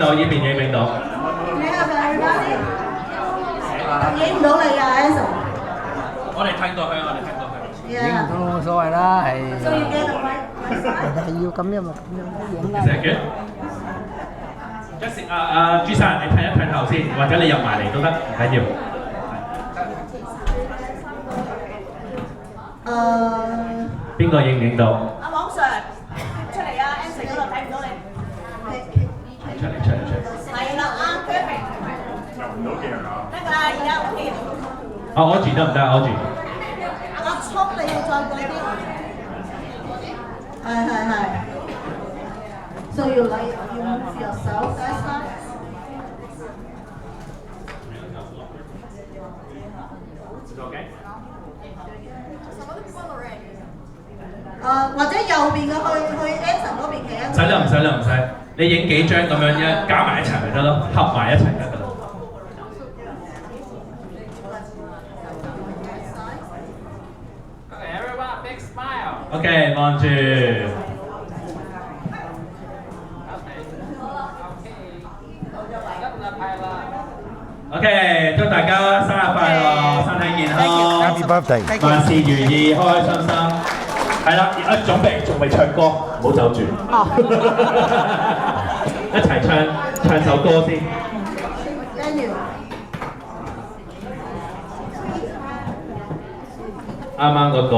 到呢邊影唔影到？你係咪影唔到你啊 Anson？我哋睇過去，我哋睇過去。影唔到冇所謂啦，係。需要幾多位？係要咁樣咪咁樣影啦。成嘅。一時朱生，你睇一睇頭先，或者你入埋嚟都得，唔緊要。邊個影唔影到？阿黃 Sir 出嚟啊 ，Anson 嗰度睇唔到你。出嚟。係啦，啱 perfect。入唔到鏡啊？得㗎啦，而家 OK。我住得唔得？我住。阿聰你要再過啲。係。So you like you move yourself, that's not. 或者右邊嘅去 Anson 嗰邊企一。唔使，你影幾張咁樣一加埋一齊咪得咯，合埋一齊得㗎啦。Everyone, big smile. OK， 望住。OK， 祝大家生日快樂，身體健康 Happy birthday！ 萬事如意，開開心心。係啦，準備仲未唱歌，唔好走住。一齊唱首歌先。啱啱嗰個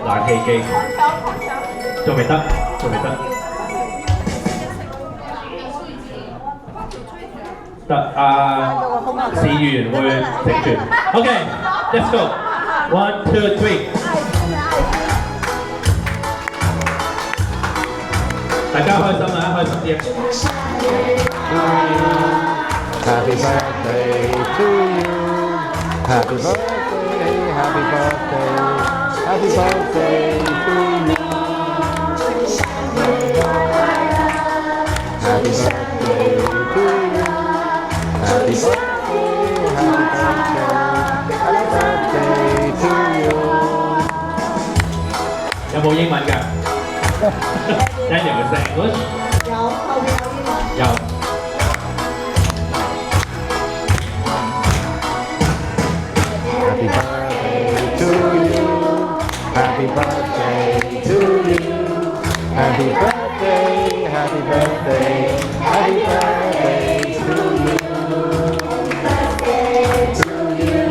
冷氣機，仲未得。得市議員會整住。OK，let's go。One, two, three。大家開心啊！開心啲。Happy birthday to you. Happy birthday, happy birthday, happy birthday to you. Happy birthday to you. Happy birthday, happy birthday to you. 有冇英文㗎？Daniel 嘅聲，English。有，後邊有英文。有。Happy birthday to you. Happy birthday to you. Happy birthday, happy birthday, happy birthday to you.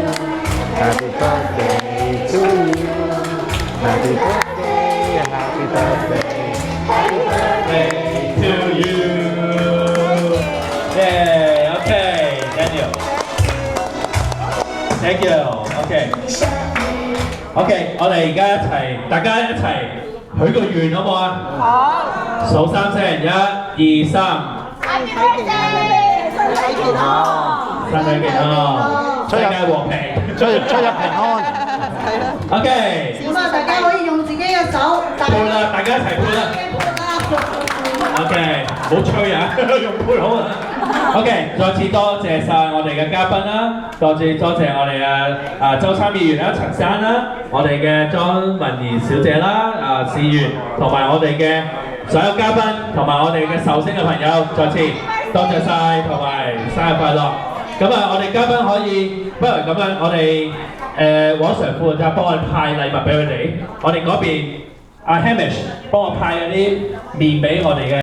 Happy birthday to you. Happy birthday, happy birthday, happy birthday to you. Yeah, okay, Daniel. Thank you. OK， 我哋而家大家一齊許個願好唔好啊？好。數3聲，1、2、3。Happy birthday，身體健康。身體健康，世界和平，出入平安。OK。咁啊，大家可以用自己嘅手。配啦，大家一齊配啦。OK， 唔好吹啊，用配好啊。OK， 再次多謝晒我哋嘅嘉賓啦，多謝我哋嘅周參議員啦、陳生啦，我哋嘅莊文儀小姐啦、市員同埋我哋嘅所有嘉賓同埋我哋嘅壽星嘅朋友，再次多謝晒同埋生日快樂。咁啊，我哋嘉賓可以不如咁樣，我哋黃 Sir 負責幫我派禮物俾佢哋，我哋嗰邊阿 Hamish 幫我派嗰啲麵俾我哋嘅。